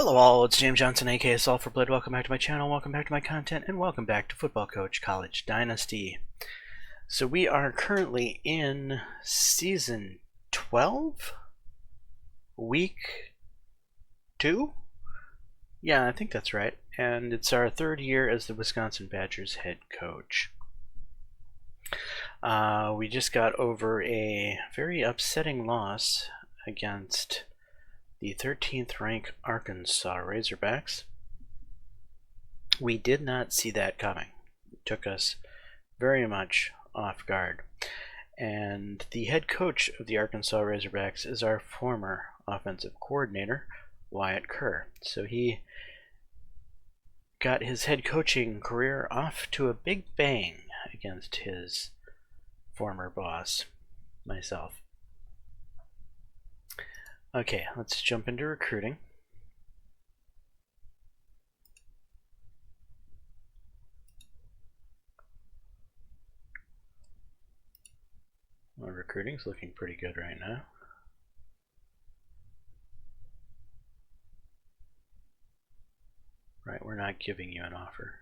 Hello all, it's James Johnson, aka Salt for Blood. Welcome back to my channel, welcome back to my content, and welcome back to Football Coach College Dynasty. So we are currently in Season 12? Week 2? Yeah, I think that's right. And it's our third year as the Wisconsin Badgers head coach. We just got over a very upsetting loss against the 13th ranked Arkansas Razorbacks. We did not see that coming. It took us very much off guard. And the head coach of the Arkansas Razorbacks is our former offensive coordinator, Wyatt Kerr. So he got his head coaching career off to a big bang against his former boss, myself. Okay, let's jump into recruiting. Well, recruiting's looking pretty good right now. Right, we're not giving you an offer.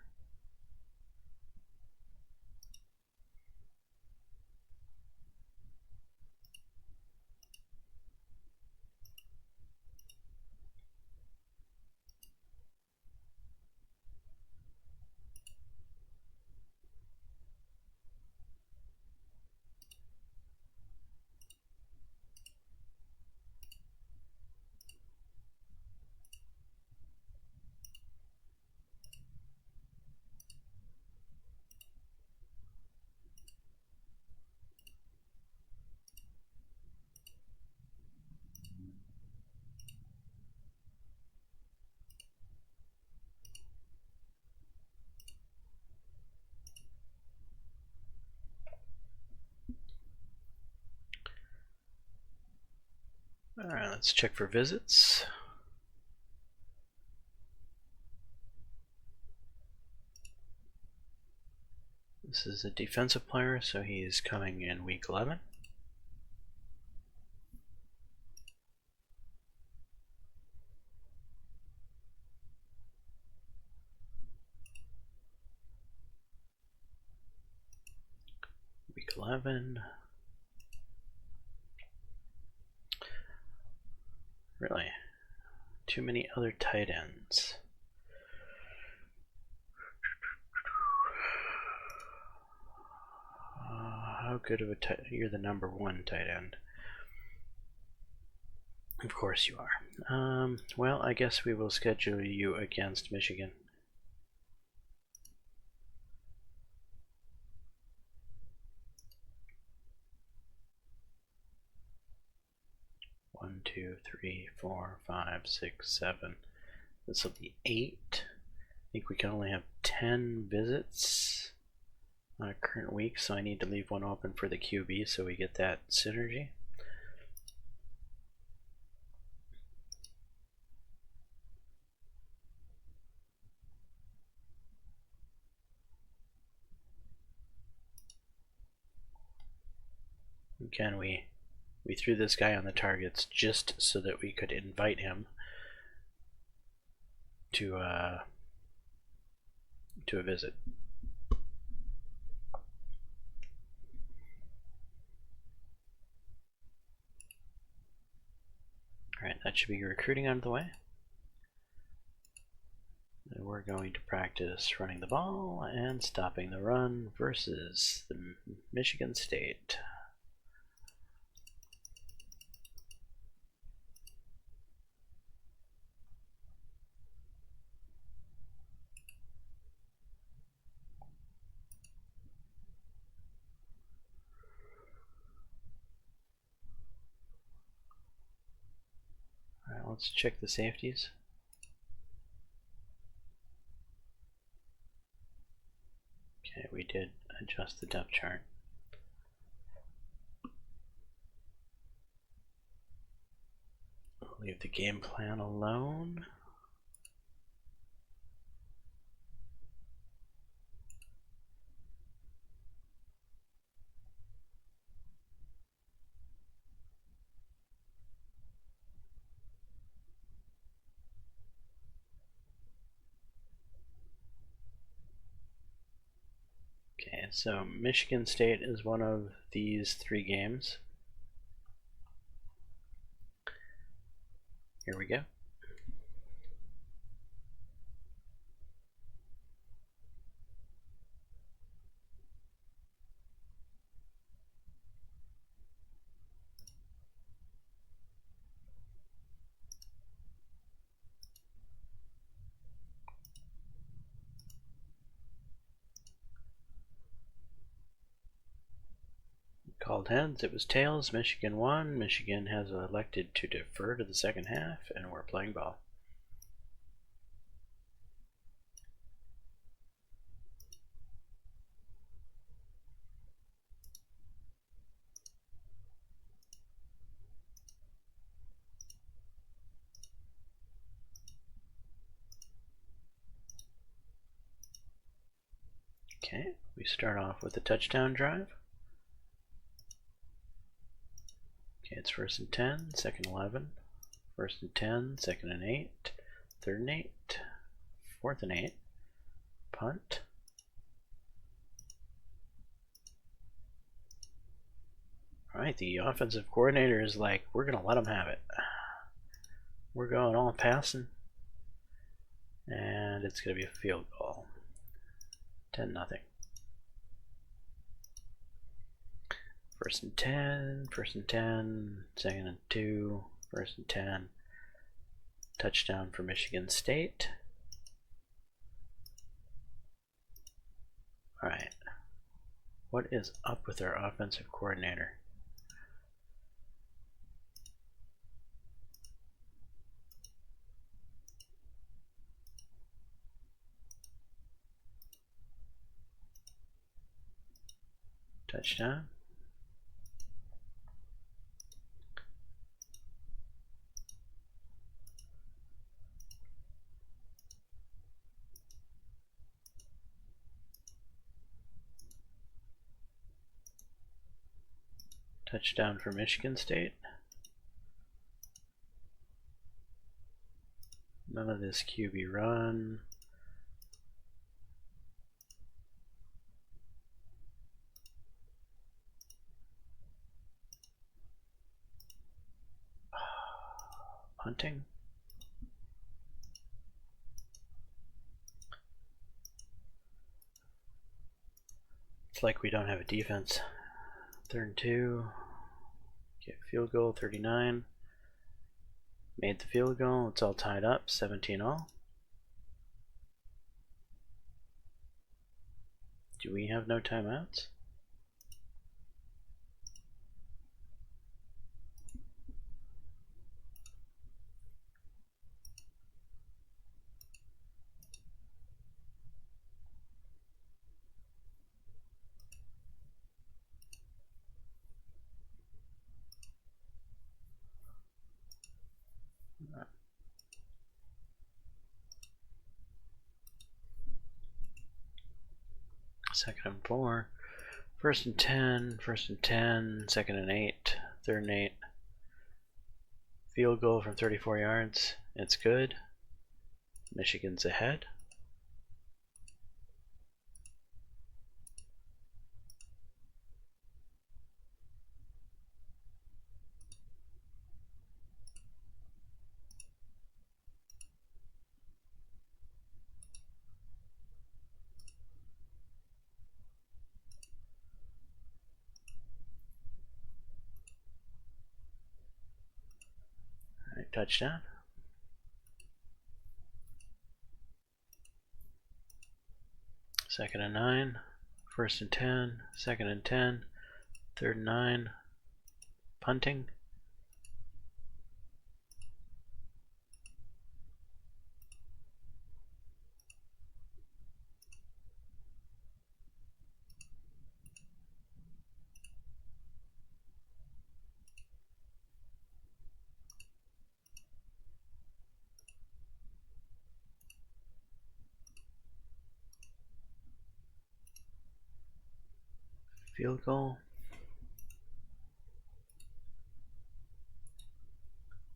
Alright, let's check for visits. This is a defensive player, so he's coming in week 11. Week 11. Really? Too many other tight ends. How good of a tight end? You're the number 1 tight end. Of course you are. Well, I guess we will schedule you against Michigan. One, two, three, 4, 5, 6, 7. This will be 8. I think we can only have 10 visits on a current week, so I need to leave one open for the QB so we get that synergy. Again, we threw this guy on the targets just so that we could invite him to a visit. Alright, that should be recruiting out of the way. And we're going to practice running the ball and stopping the run versus the Michigan State. Alright, let's check the safeties. Okay, we did adjust the depth chart. We'll leave the game plan alone. Okay, so Michigan State is one of these 3 games. Here we go. Called heads, it was tails. Michigan won. Michigan has elected to defer to the second half, and we're playing ball. Okay, we start off with a touchdown drive. Okay, it's 1st and 10, 2nd 11, 1st and 10, 2nd and 8, 3rd and 8, 4th and 8, punt. Alright, the offensive coordinator is like, we're going to let them have it. We're going all passing, and it's going to be a field goal. 10-0. 1st and 10, 1st and 10, 2nd and 2, 1st and 10. Touchdown for Michigan State. Alright. What is up with our offensive coordinator? Touchdown. Touchdown for Michigan State. None of this QB run. Punting. It's like we don't have a defense. 3rd and 2. Get field goal, 39. Made the field goal. It's all tied up, 17-all. Do we have no timeouts? Second and 4, 1st and 10, 1st and 10, 2nd and 8, 3rd and 8. Field goal from 34 yards. It's good. Michigan's ahead. Alright, touchdown. Second and 9, 1st and 10, 2nd and 10, 3rd and 9, punting. Field goal.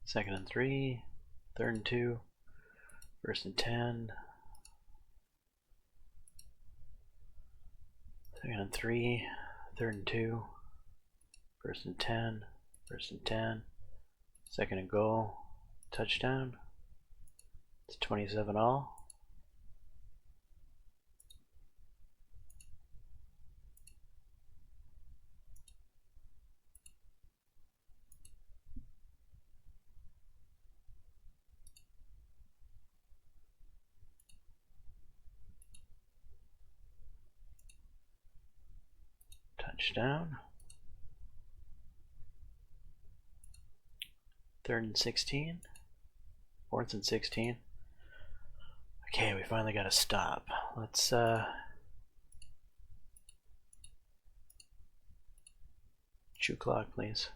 2nd and 3, 3rd and 2, 1st and 10, Second and 3, third and 2, first and 10, first and 10, second and goal, touchdown. It's 27 all. Touchdown. Third and 16. Fourth and 16. Okay, we finally got a stop. Let's chew clock, please.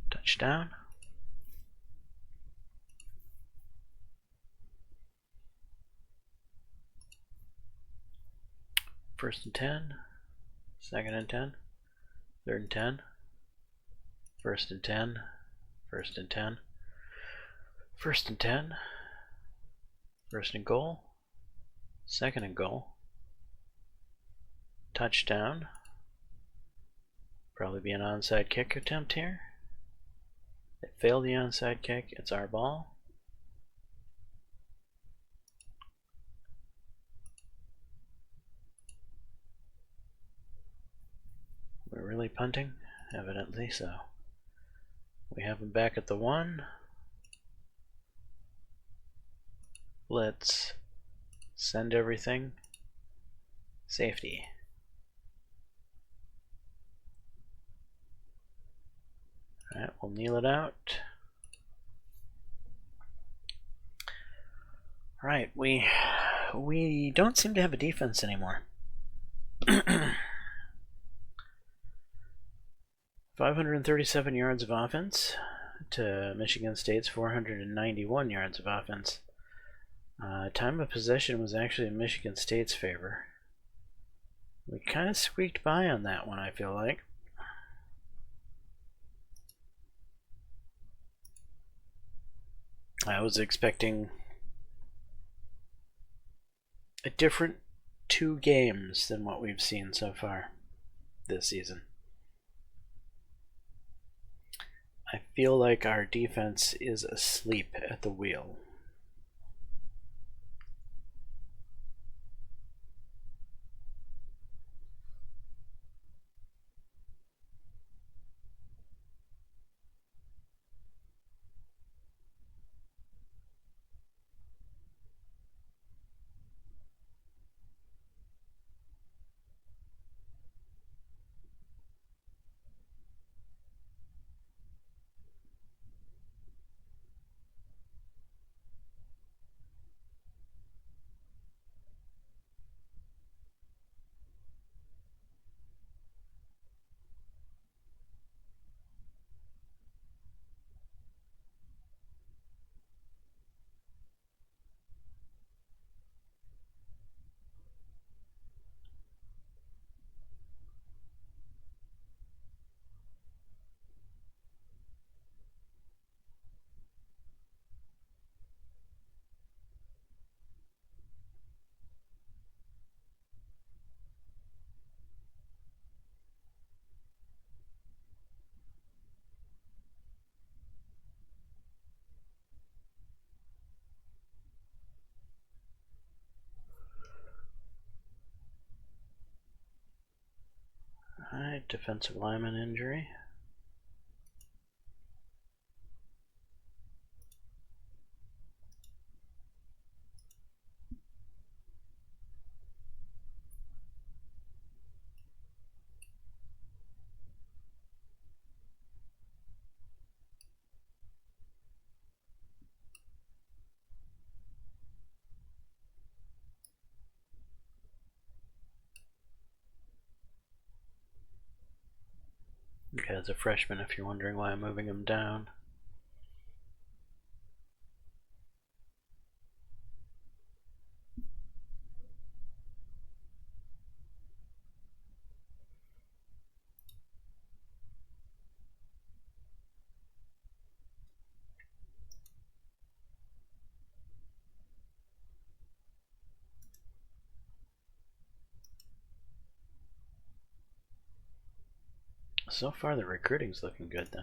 Touchdown. First and 10, second and 10, third and 10, first and 10, first and 10, first and 10, first and goal, second and goal, touchdown. Probably be an onside kick attempt here. It failed the onside kick. It's our ball. We're really punting? Evidently so. We have him back at the 1. Let's send everything. Safety. Alright, we'll kneel it out. Alright, we don't seem to have a defense anymore. 537 yards of offense to Michigan State's 491 yards of offense. Time of possession was actually in Michigan State's favor. We kind of squeaked by on that one, I feel like. I was expecting a different 2 games than what we've seen so far this season. I feel like our defense is asleep at the wheel. Alright, defensive lineman injury. as a freshman if you're wondering why I'm moving him down. So far the recruiting's looking good though.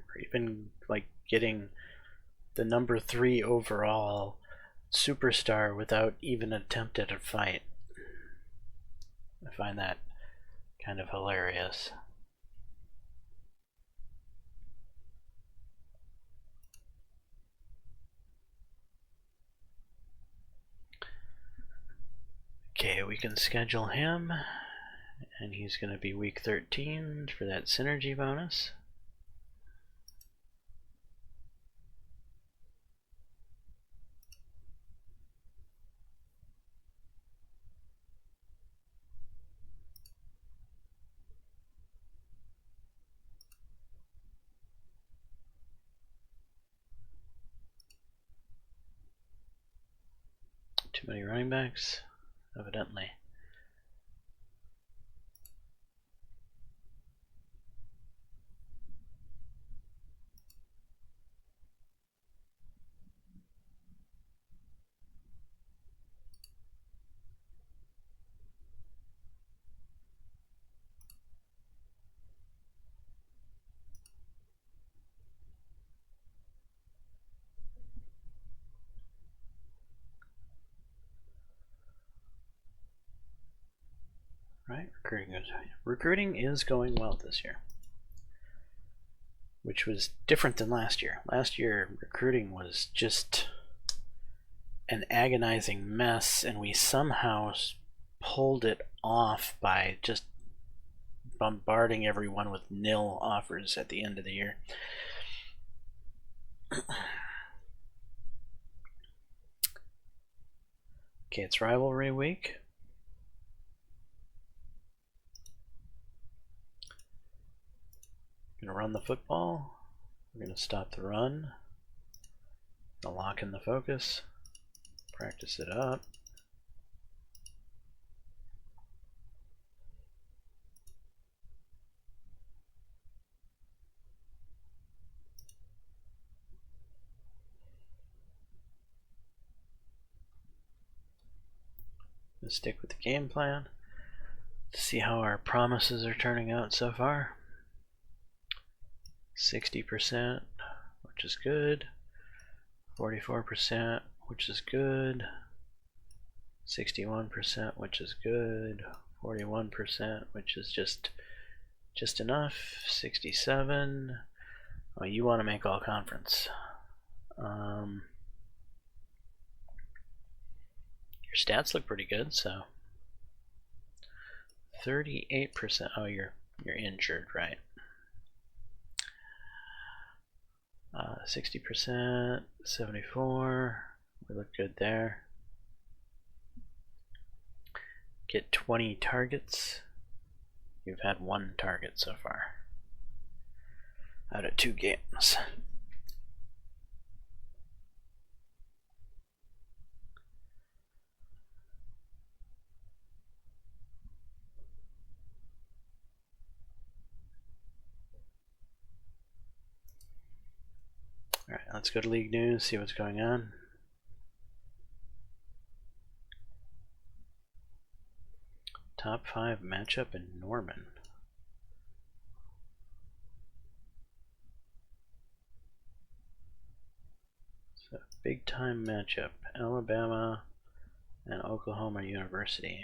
Or even like getting the number 3 overall superstar without even attempted a fight. I find that kind of hilarious. Okay, we can schedule him, and he's going to be week 13 for that synergy bonus. Too many running backs, evidently. Right, recruiting is going well this year, which was different than last year. Last year, recruiting was just an agonizing mess, and we somehow pulled it off by just bombarding everyone with nil offers at the end of the year. Okay, it's rivalry week. We're gonna run the football. We're gonna stop the run. Gonna lock in the focus. Practice it up. Gonna stick with the game plan. See how our promises are turning out so far. 60%, which is good. 44%, which is good. 61%, which is good. 41%, which is just enough. 67. Oh, you want to make all conference. Your stats look pretty good, so 38%. Oh, you're injured, right? 60%, 74. We look good there. Get 20 targets. You've had 1 target so far out of 2 games. Alright, let's go to league news, see what's going on. Top 5 matchup in Norman. So big time matchup. Alabama and Oklahoma University.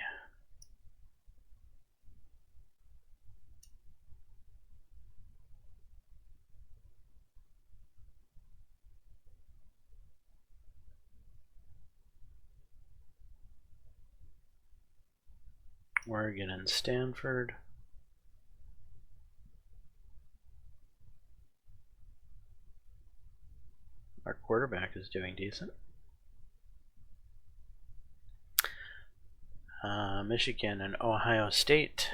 Oregon and Stanford. Our quarterback is doing decent. Michigan and Ohio State.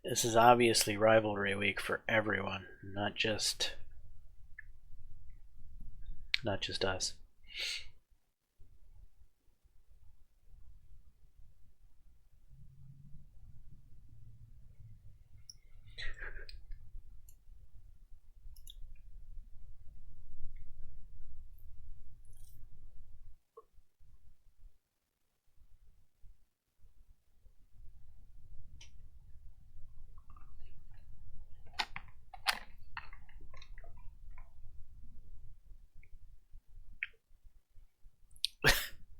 This is obviously rivalry week for everyone, not just us.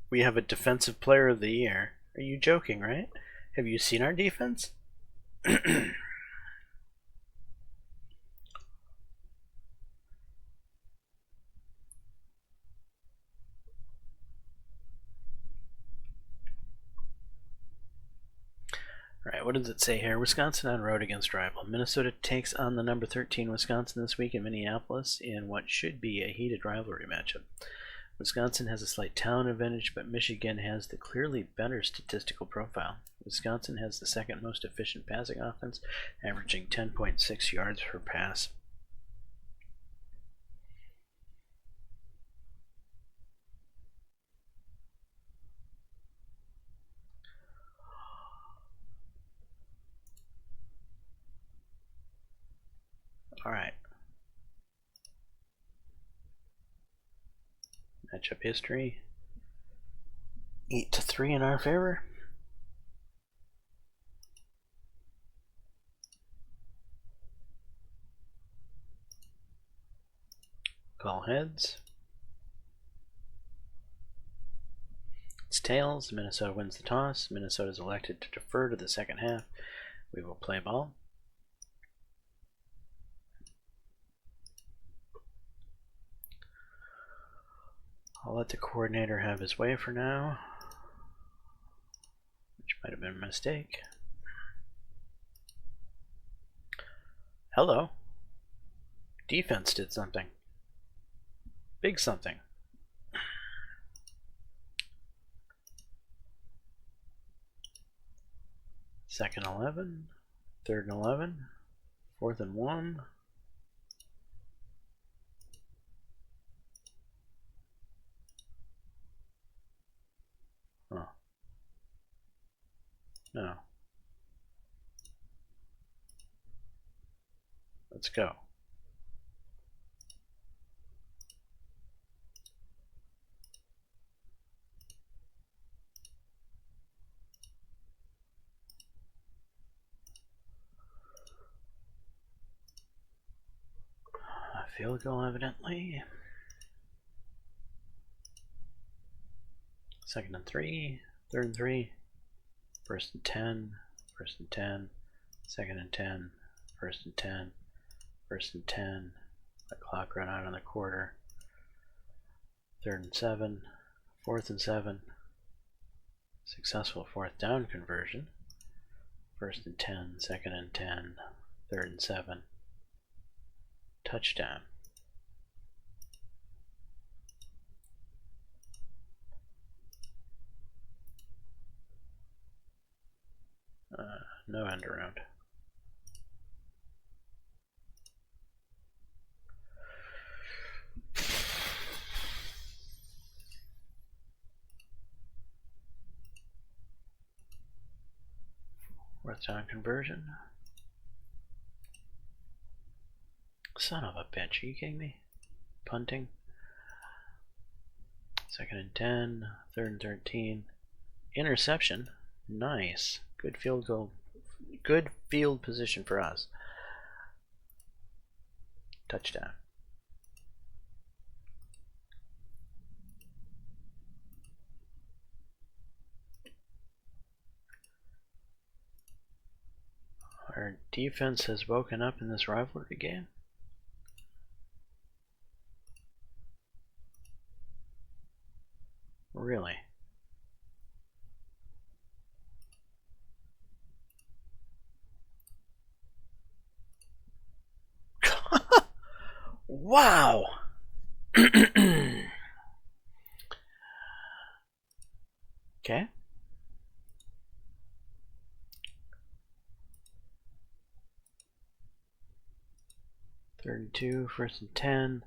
We have a defensive player of the year. Are you joking, right? Have you seen our defense? Alright, what does it say here? Wisconsin on road against rival. Minnesota takes on the number 13 Wisconsin this week in Minneapolis in what should be a heated rivalry matchup. Wisconsin has a slight talent advantage, but Michigan has the clearly better statistical profile. Wisconsin has the second most efficient passing offense, averaging 10.6 yards per pass. Alright. Matchup history. 8-3 in our favor. Call heads. It's tails. Minnesota wins the toss. Minnesota is elected to defer to the second half. We will play ball. I'll let the coordinator have his way for now, which might have been a mistake. Hello. Defense did something. Big something. Second 11, third and 11, fourth and 1. Oh. No. Let's go. Field goal, evidently. Second and 3, third and 3, first and 10, first and 10, second and 10, first and 10, first and 10. The clock ran out on the quarter. Third and 7, fourth and 7. Successful fourth down conversion. First and 10, second and 10, third and 7. Touchdown. No end around. Fourth down conversion. Son of a bitch, are you kidding me? Punting. Second and 10, third and 13. Interception. Nice. Good field goal. Good field position for us. Touchdown. Our defense has woken up in this rivalry game. Really? Wow! Okay. Third and 2, first and 10,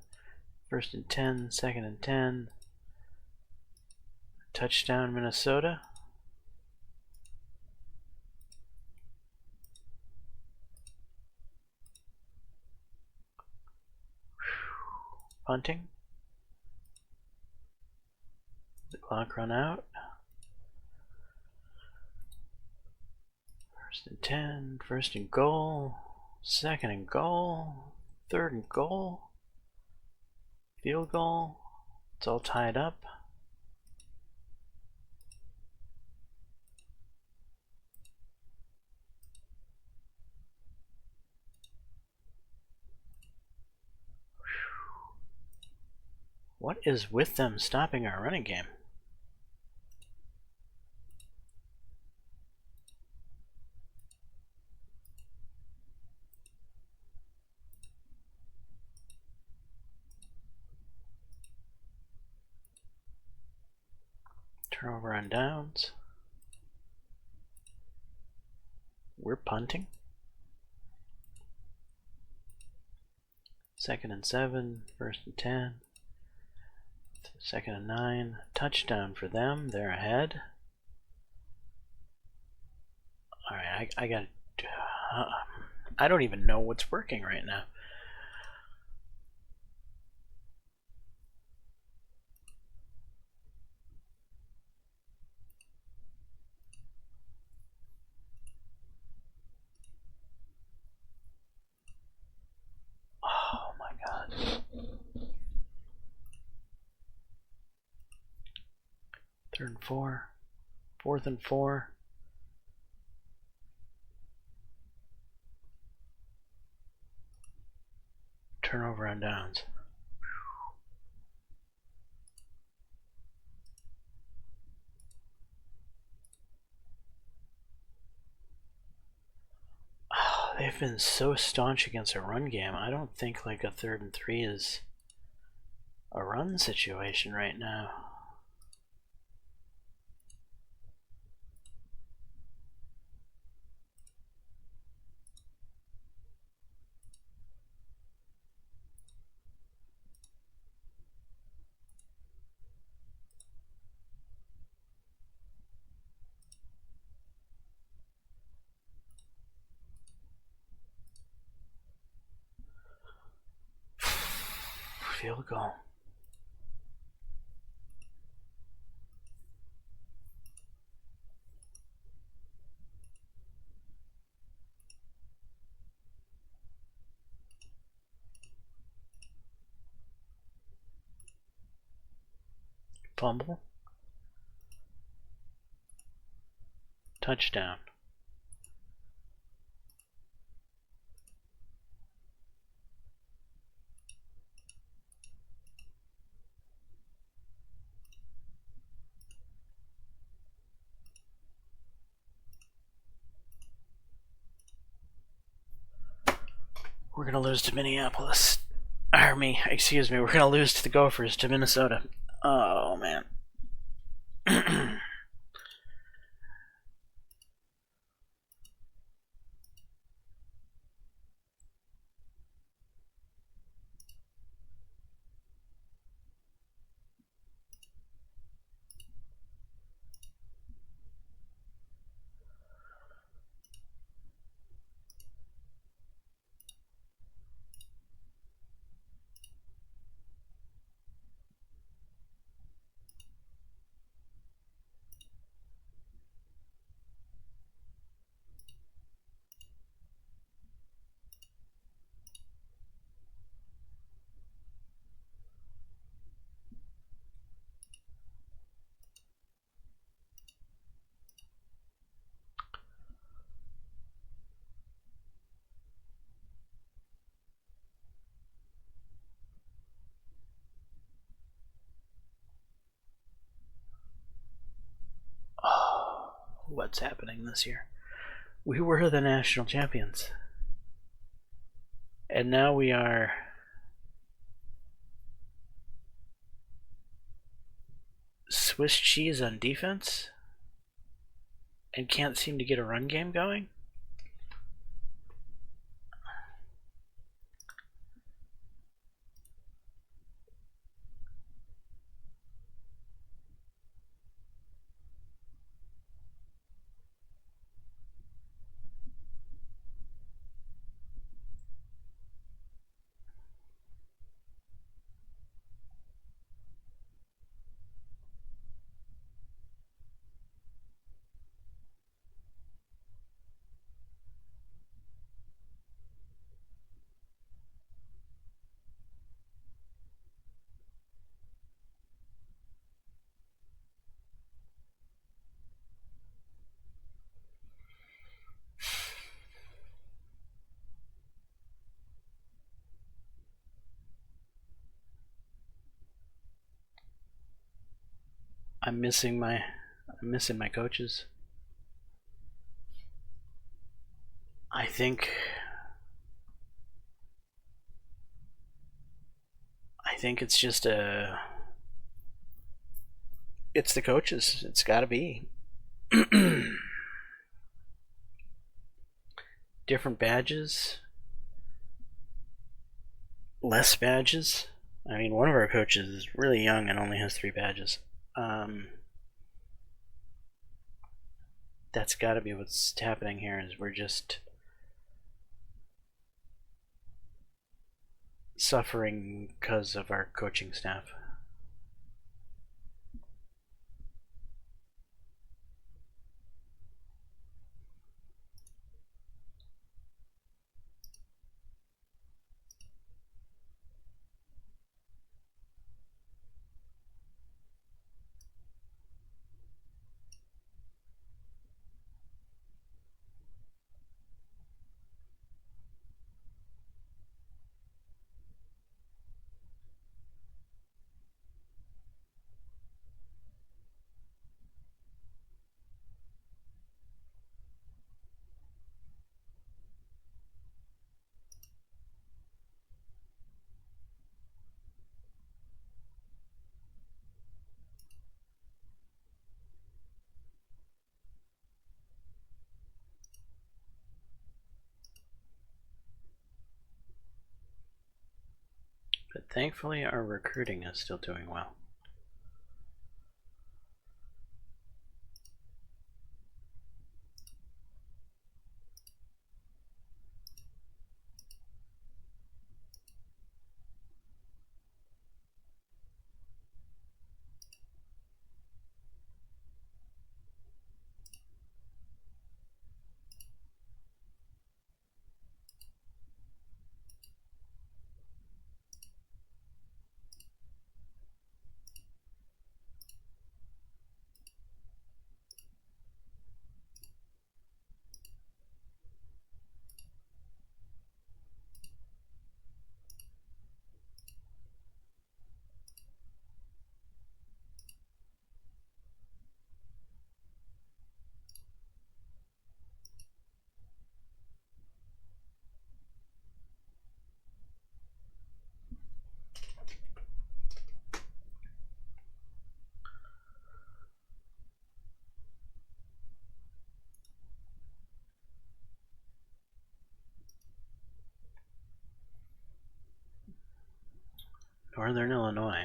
first and 10, second and 10. Touchdown, Minnesota. Punting. The clock run out. First and 10, first and goal, second and goal, third and goal, field goal. It's all tied up. What is with them stopping our running game? Turnover on downs. We're punting. Second and 7, first and 10, second and 9. Touchdown for them. They're ahead. Alright, I got. I don't even know what's working right now. Oh my god. Third and 4. Fourth and 4. Turnover on downs. Oh, they've been so staunch against a run game. I don't think like a 3rd and 3 is a run situation right now. Field goal. Fumble. Touchdown. We're gonna lose to Minneapolis. Excuse me, we're gonna lose to the Gophers to Minnesota. Oh man. what's happening this year. We were the national champions. And now we are Swiss cheese on defense and can't seem to get a run game going? I'm missing my coaches. I think it's just it's the coaches. It's got to be. Different badges, less badges. I mean, one of our coaches is really young and only has 3 badges. That's got to be what's happening here. Is we're just suffering because of our coaching staff. But thankfully our recruiting is still doing well. Northern Illinois.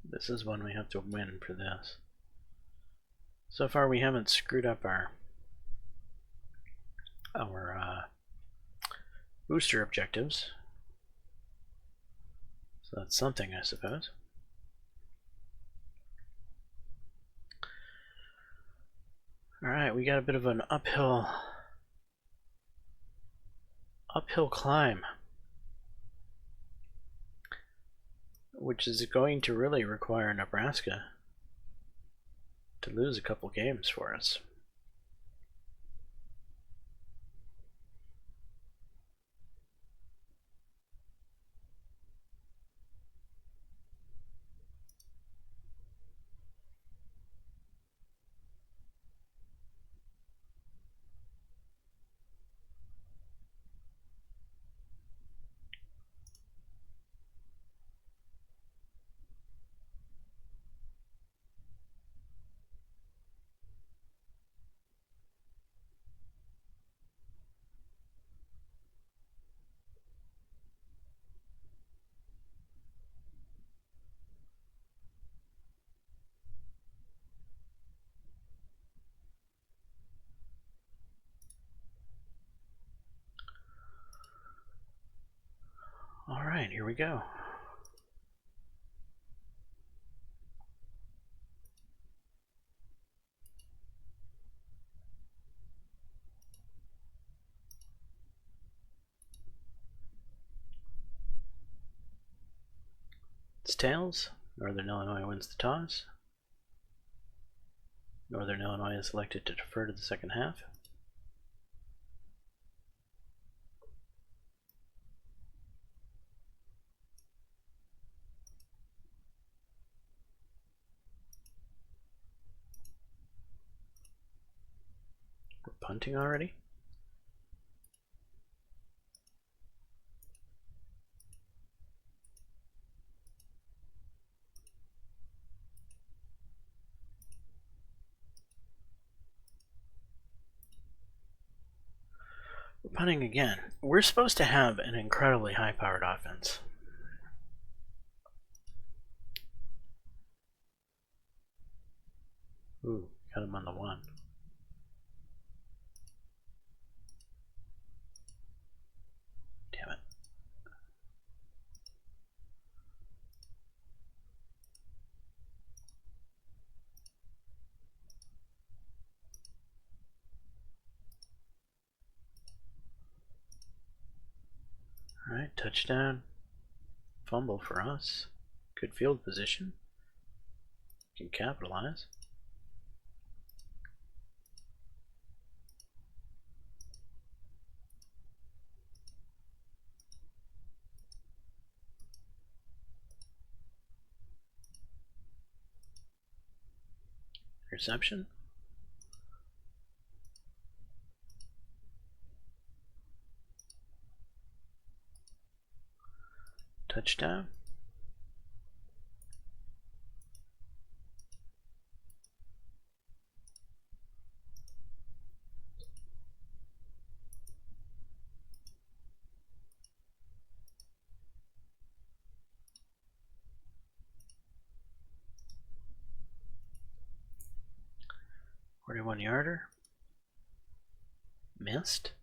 This is one we have to win for this. So far we haven't screwed up our booster objectives. So that's something, I suppose. Alright, we got a bit of an uphill climb, which is going to really require Nebraska to lose a couple games for us. Alright, here we go. It's tails. Northern Illinois wins the toss. Northern Illinois is elected to defer to the second half. We're punting already? We're punting again. We're supposed to have an incredibly high-powered offense. Ooh, got him on the one. Damn it. Alright, touchdown. Fumble for us. Good field position. Can capitalize. Interception. Touchdown. .41-yarder. Missed.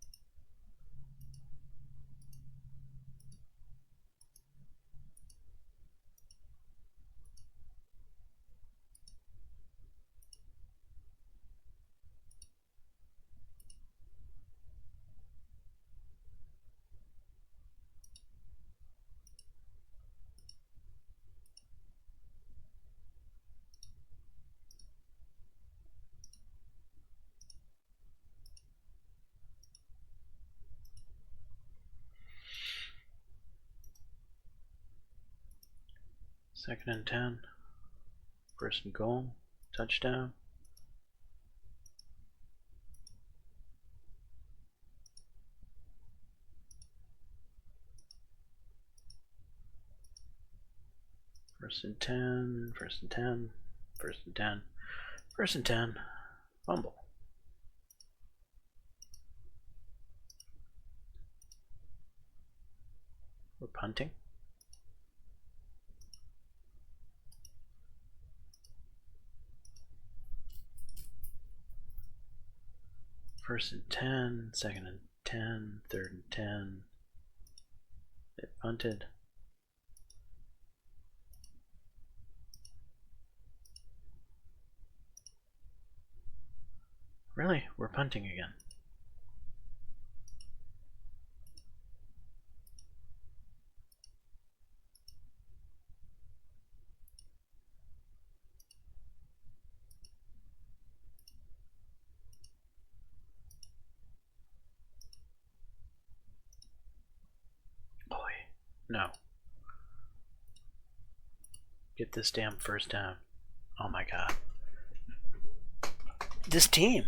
Second and 10. First and goal. Touchdown. First and 10. First and 10. First and 10. First and 10. Fumble. We're punting. First and 10, second and 10, third and 10, punted. Really? We're punting again. Boy, no. Get this damn first down. Oh my god. This team.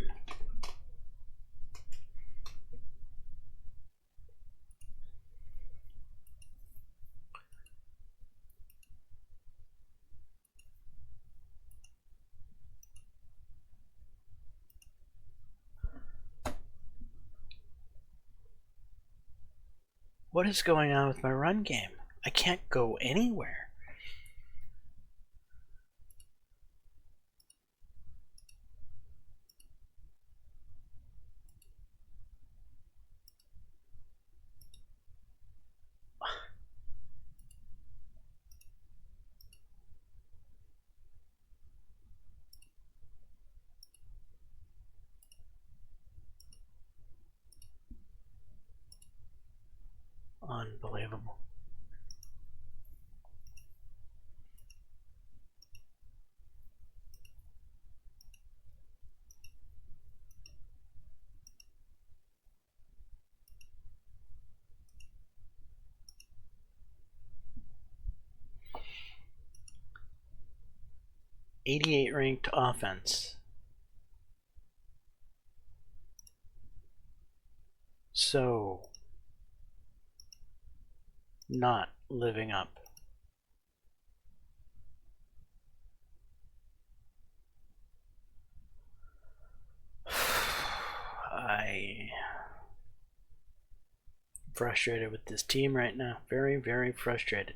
What is going on with my run game? I can't go anywhere. Unbelievable. '88 ranked offense. So not living up. I'm frustrated with this team right now. Very, very frustrated.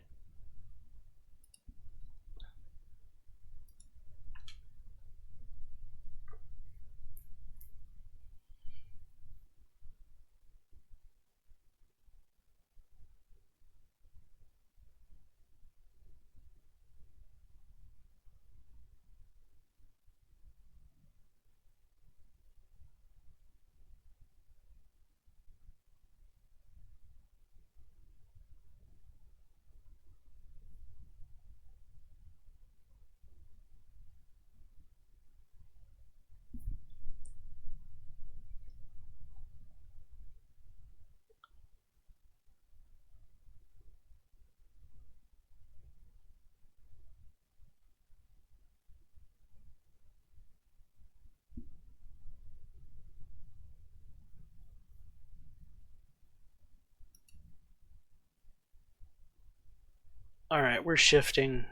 All right, we're shifting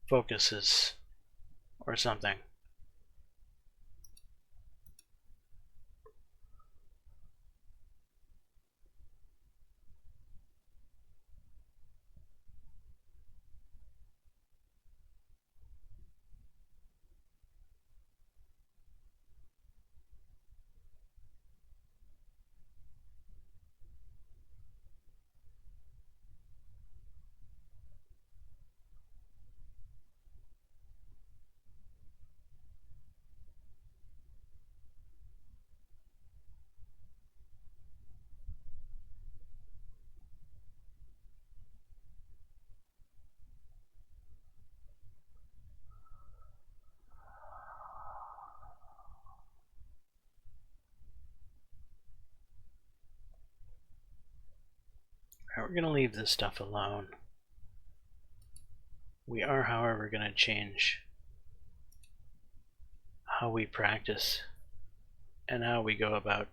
focuses or something. All right, we're going to leave this stuff alone. We are, however, going to change how we practice and how we go about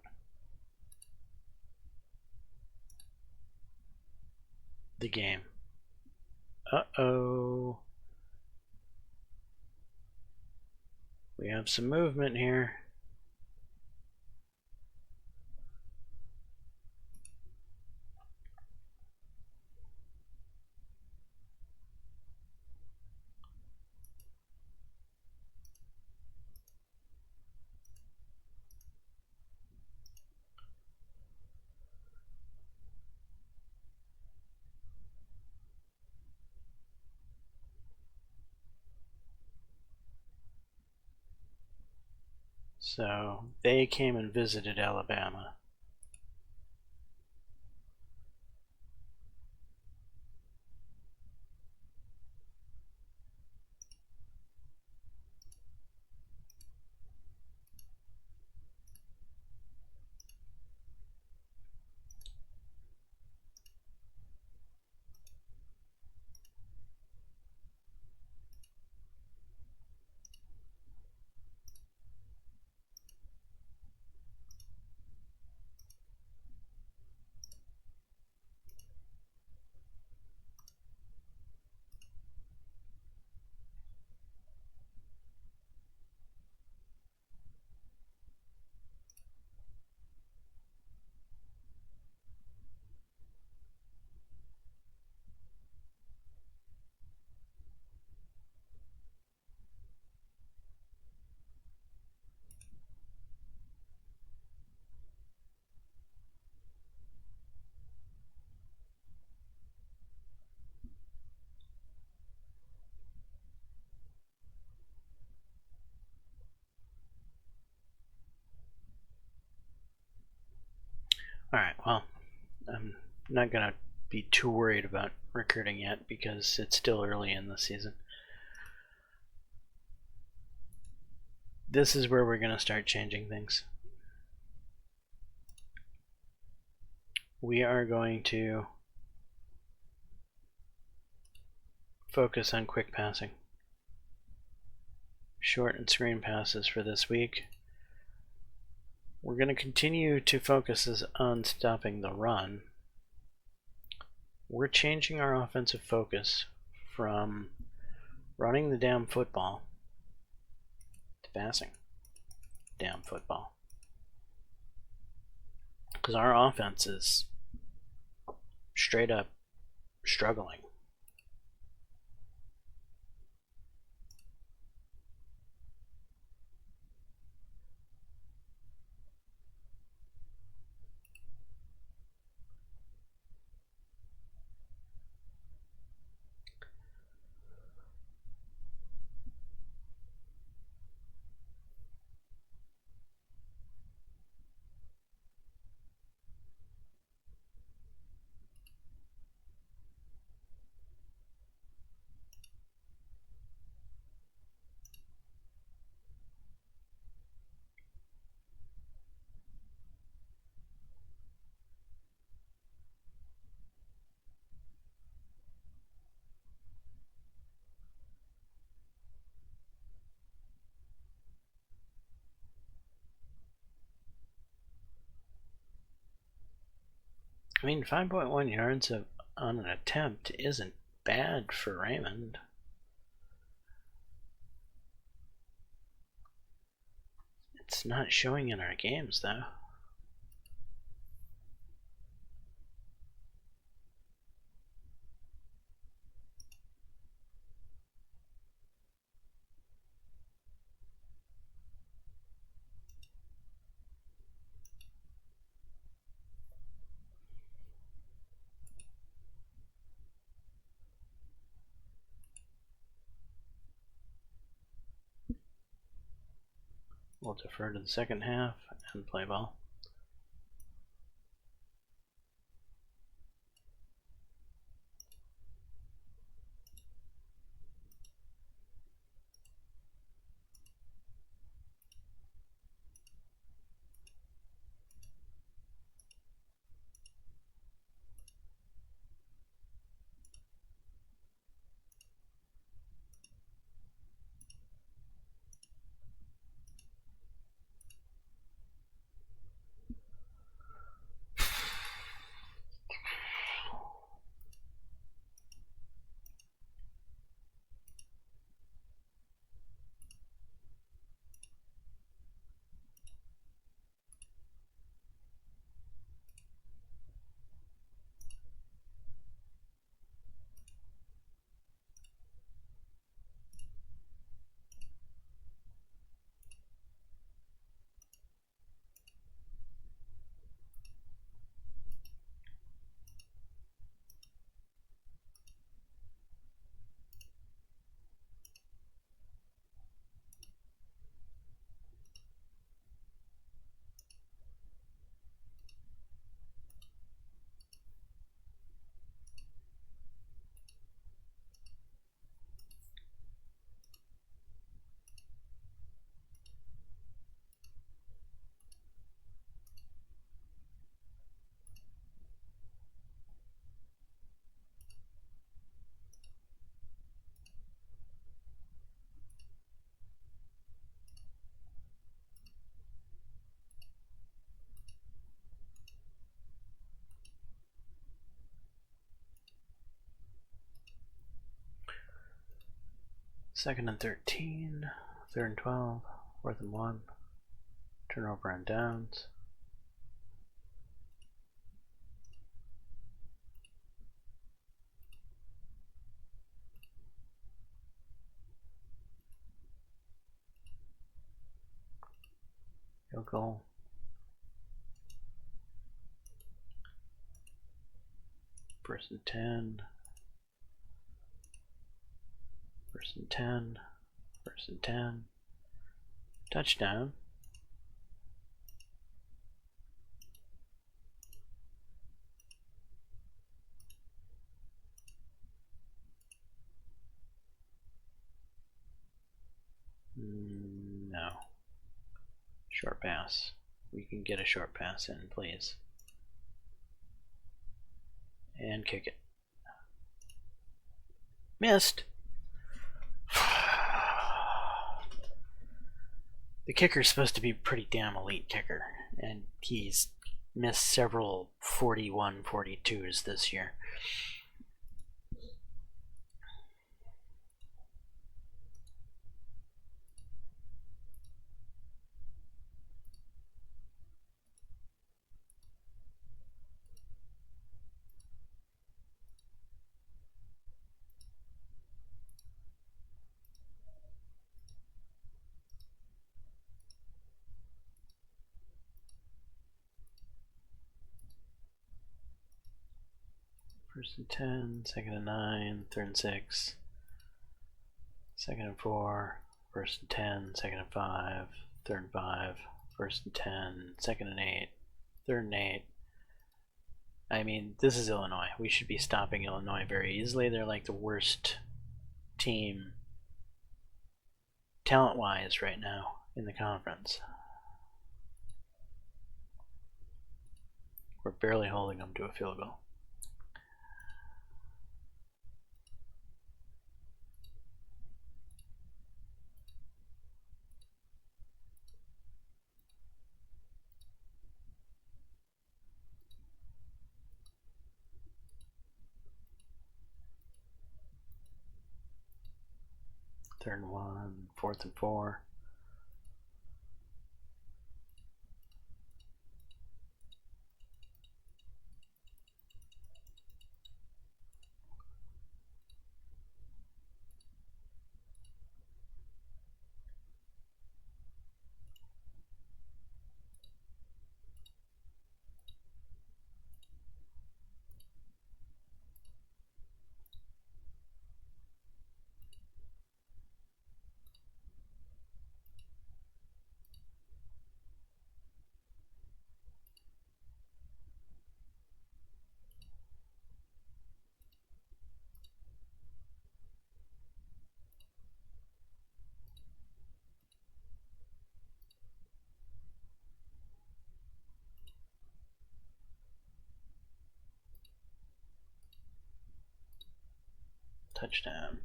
the game. Uh-oh. We have some movement here. So they came and visited Alabama. Alright, well, I'm not going to be too worried about recruiting yet because it's still early in the season. This is where we're going to start changing things. We are going to focus on quick passing. Short and screen passes for this week. We're going to continue to focus on stopping the run. We're changing our offensive focus from running the damn football to passing damn football. Because our offense is straight up struggling. I mean, 5.1 yards on an attempt isn't bad for Raymond. It's not showing in our games, though. We'll defer to the second half and play ball. 2nd and 13, 3rd and 12, 4th and 1, turnover on downs. Field goal. First and 10. First and 10. First and 10. Touchdown. No. Short pass. We can get a short pass in, please. And kick it. Missed. The kicker's supposed to be a pretty damn elite kicker, and he's missed several 41-42s this year. First and 10, 2nd and 9, 3rd and 6, 2nd and 4, 1st and 10, 2nd and 5, 3rd and 5, 1st and 10, 2nd and 8, 3rd and 8. I mean, this is Illinois. We should be stopping Illinois very easily. They're like the worst team talent-wise right now in the conference. We're barely holding them to a field goal. Third and 1, 4th and 4. Touchdown.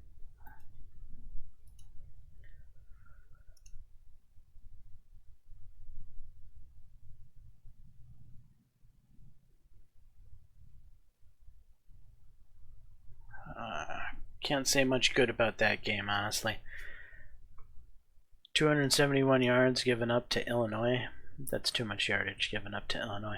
Can't say much good about that game, honestly. 271 yards given up to Illinois. That's too much yardage given up to Illinois.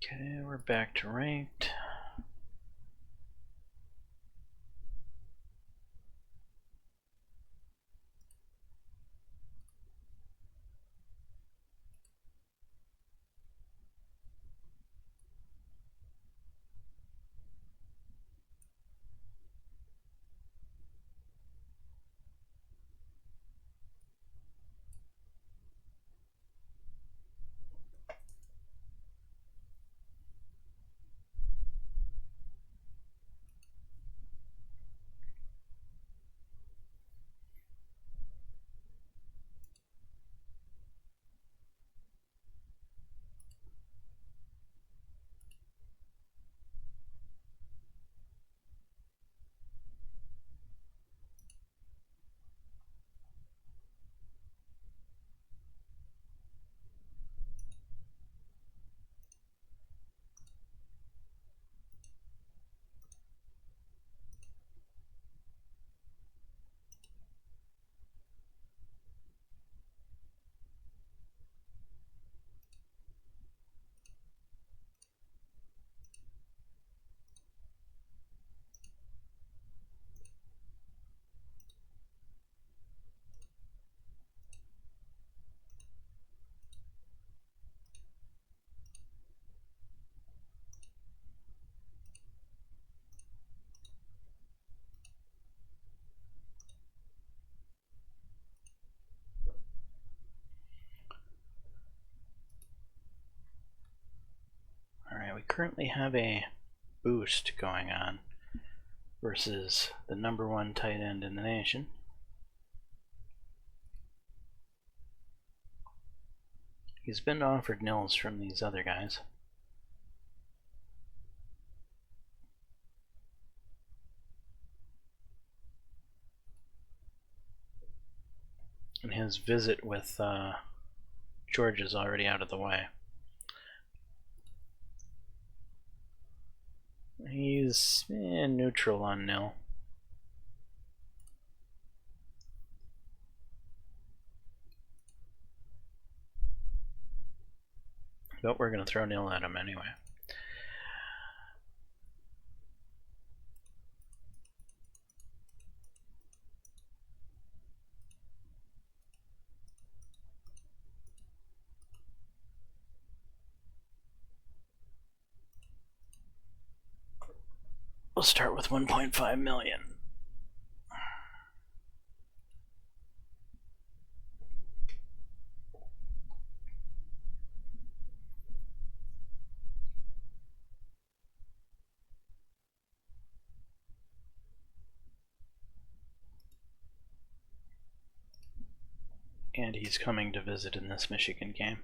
Okay, we're back to ranked. we currently have a boost going on versus the #1 tight end in the nation. He's been offered nils from these other guys. And his visit with George is already out of the way. He's neutral on nil. But we're going to throw nil at him anyway. We'll start with 1.5 million. And he's coming to visit in this Michigan game,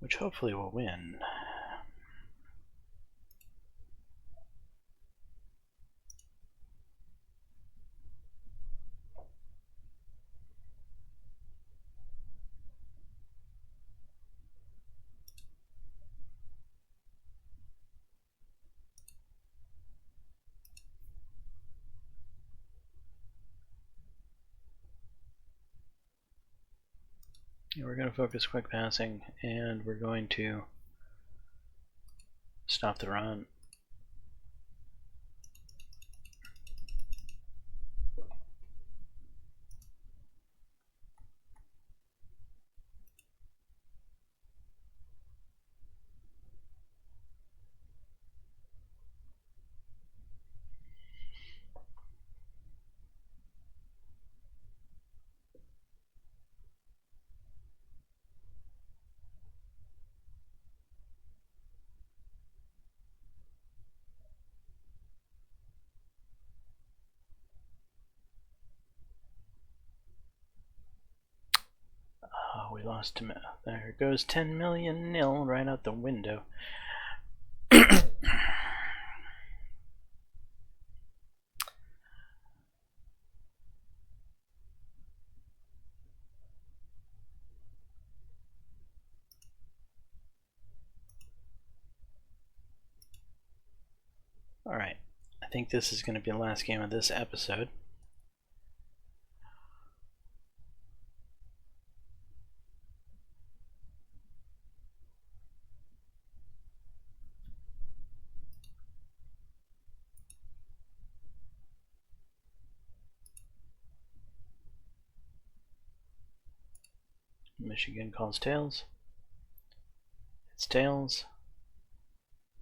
which hopefully will win. We're going to focus quick passing, and we're going to stop the run. We lost him. There goes 10 million nil right out the window. Alright, I think this is going to be the last game of this episode. Michigan calls tails. It's tails.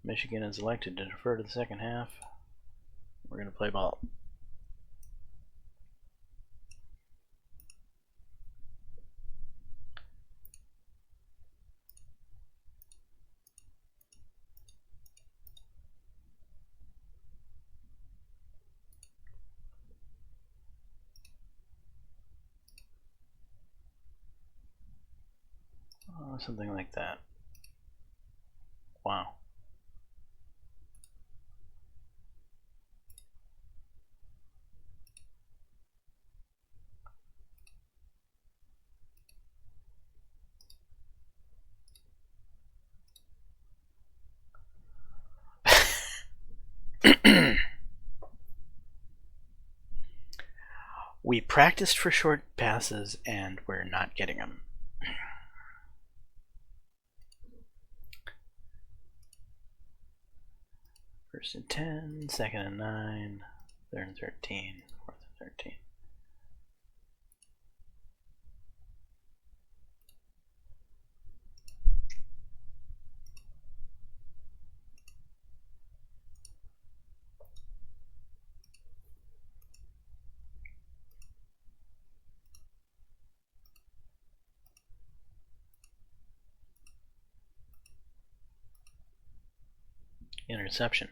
Michigan is elected to defer to the second half. We're going to play ball. Oh, something like that. Wow. We practiced for short passes and we're not getting them. First and 10, second and 9, third and 13, fourth and 13. interception.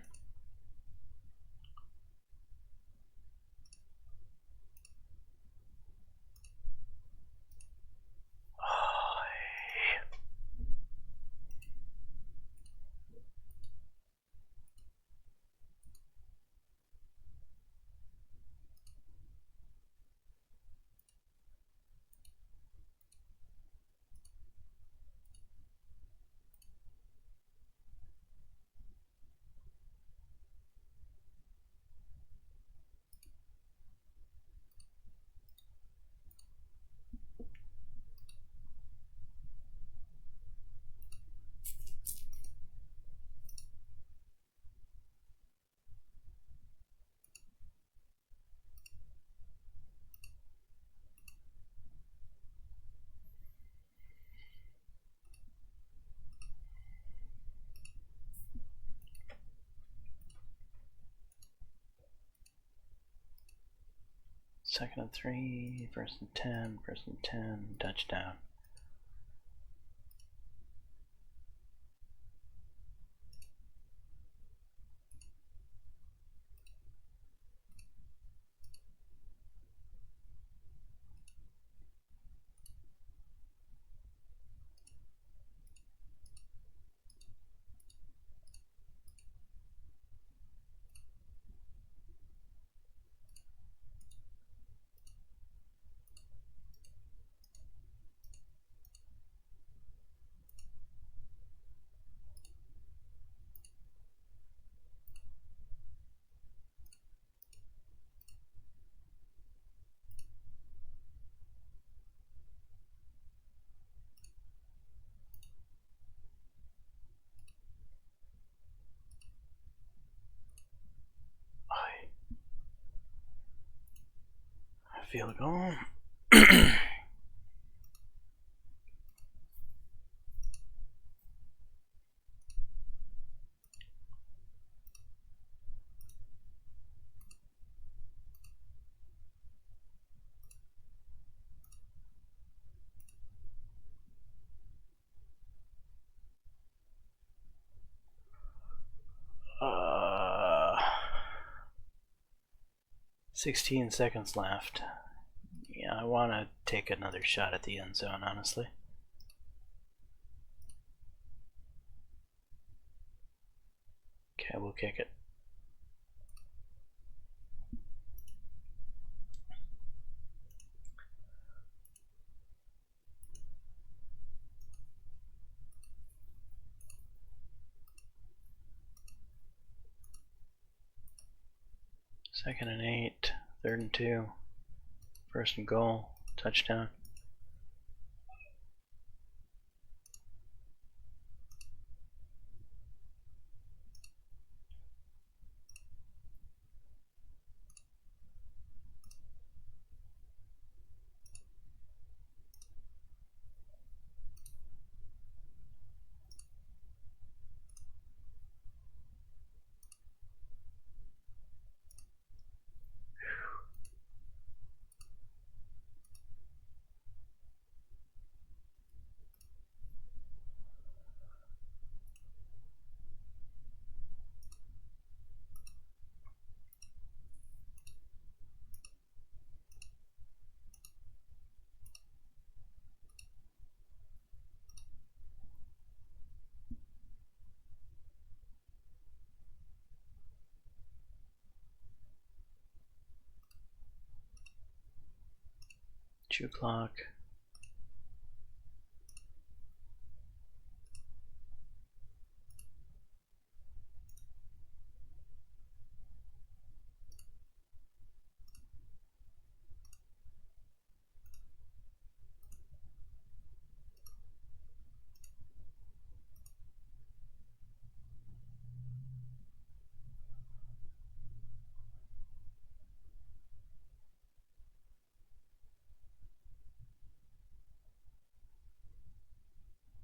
Second and 3, first and 10, touchdown. Field goal. Uh, 16 seconds left. Yeah, I want to take another shot at the end zone, honestly. Okay, we'll kick it. Second and 8, third and 2, first and goal, touchdown. Chew clock.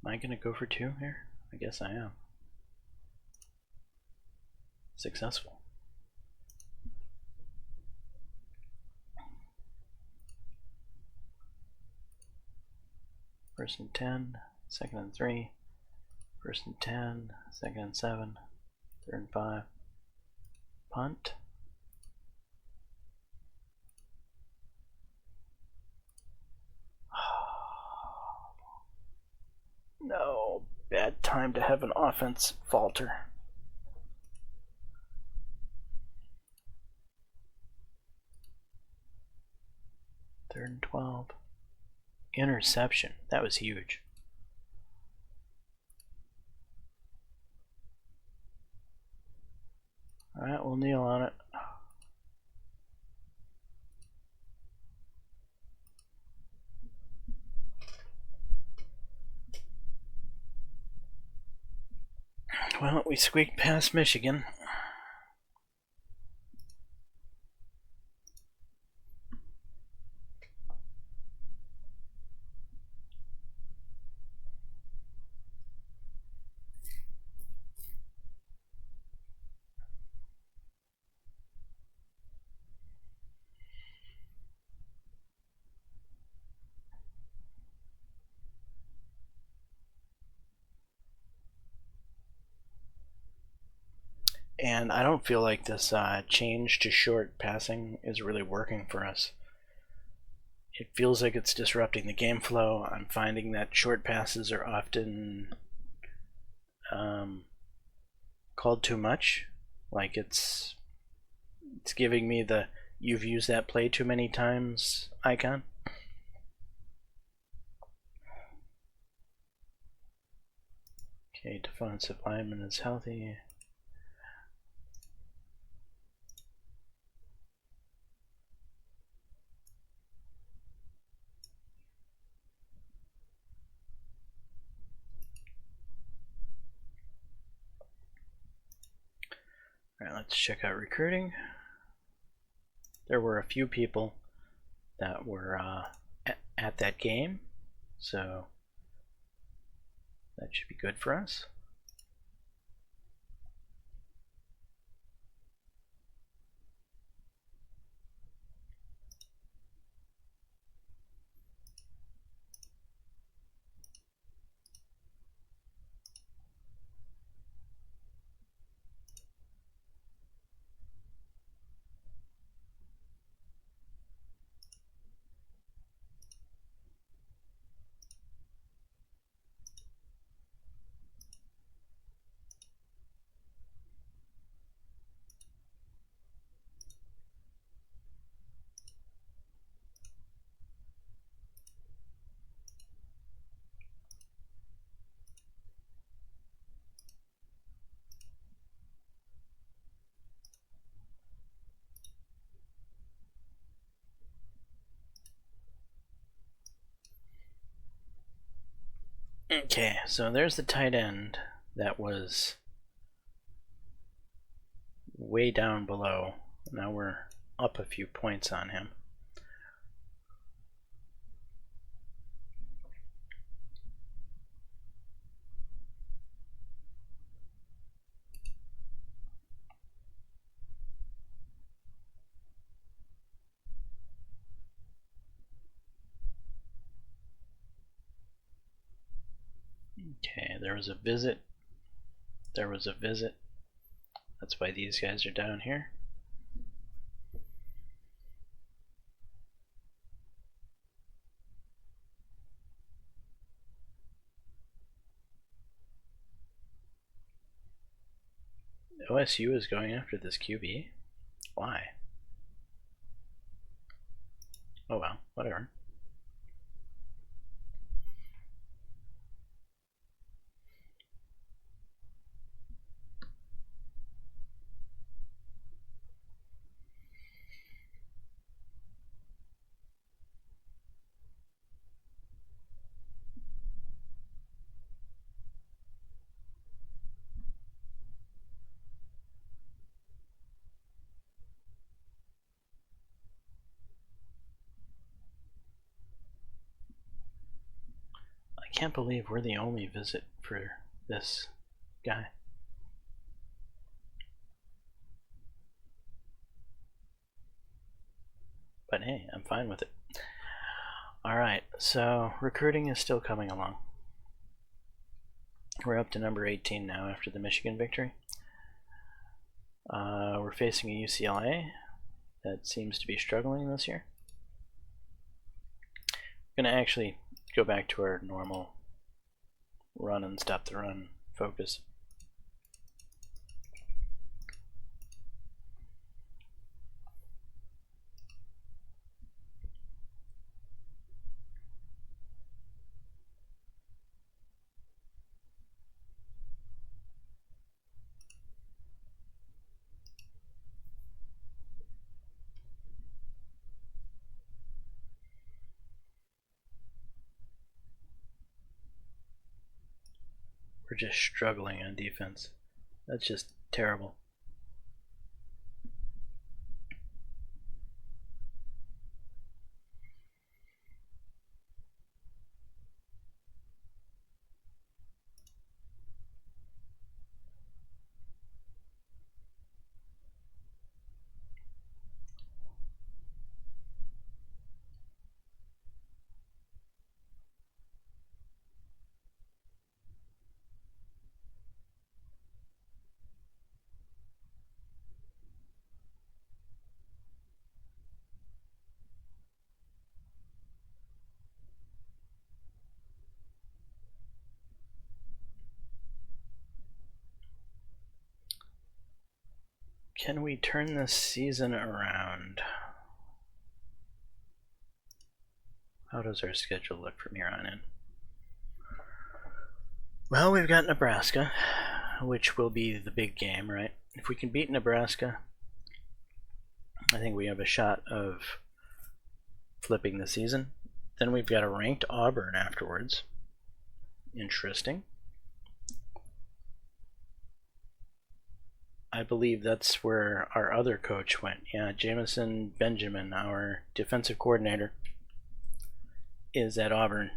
Am I gonna go for 2 here? I guess I am. Successful. First and 10, second and 3, first and 10, second and 7. 3rd and 5. Punt. No, bad time to have an offense falter. 3rd and 12. Interception. That was huge. Alright, we'll kneel on it. Well, we squeaked past Michigan. And I don't feel like this change to short passing is really working for us. It feels like it's disrupting the game flow. I'm finding that short passes are often called too much. Like it's giving me the "you've used that play too many times" icon. Okay, defensive lineman is healthy. Alright, let's check out recruiting. There were a few people that were at that game, so that should be good for us. Okay, so there's the tight end that was way down below. Now we're up a few points on him. Okay, there was a visit. There was a visit. That's why these guys are down here. OSU is going after this QB? Why? Oh well, whatever. I can't believe we're the only visit for this guy. But hey, I'm fine with it. Alright, so recruiting is still coming along. We're up to number 18 now after the Michigan victory. We're facing a UCLA that seems to be struggling this year. I'm going to actually go back to our normal run and stop the run focus. We're just struggling on defense. That's just terrible. Can we turn this season around? How does our schedule look from here on in? Well, we've got Nebraska, which will be the big game, right? If we can beat Nebraska, I think we have a shot of flipping the season. Then we've got a ranked Auburn afterwards. Interesting. I believe that's where our other coach went. Yeah, Jamison Benjamin, our defensive coordinator, is at Auburn.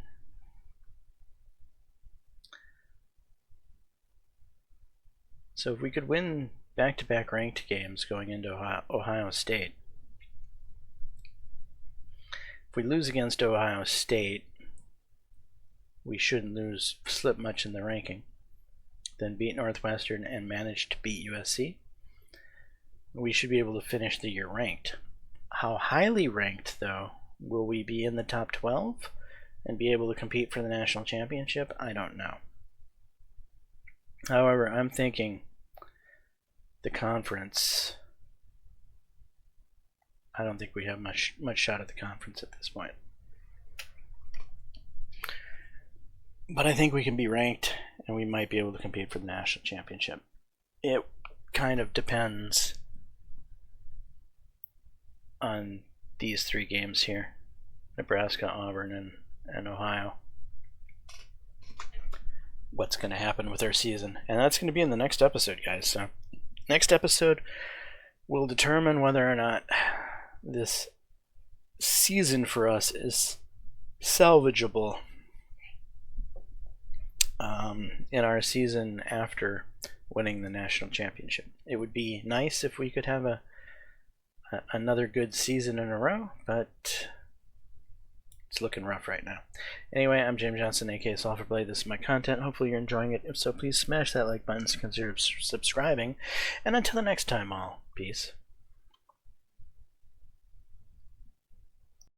So if we could win back-to-back ranked games going into Ohio State, if we lose against Ohio State, we shouldn't slip much in the ranking. Then beat Northwestern and manage to beat USC, we should be able to finish the year ranked. How highly ranked, though? Will we be in the top 12 and be able to compete for the national championship? I don't know. However, I'm thinking the conference, I don't think we have much shot at the conference at this point. But I think we can be ranked, and we might be able to compete for the national championship. It kind of depends on these three games here: Nebraska, Auburn, and Ohio. What's going to happen with our season. And that's going to be in the next episode, guys. So next episode will determine whether or not this season for us is salvageable in our season after winning the national championship. It would be nice if we could have another good season in a row, but it's looking rough right now. Anyway, I'm James Johnson, aka Sulfurblade. This is my content. Hopefully you're enjoying it. If so, please smash that like button, consider subscribing, and until the next time, all, peace.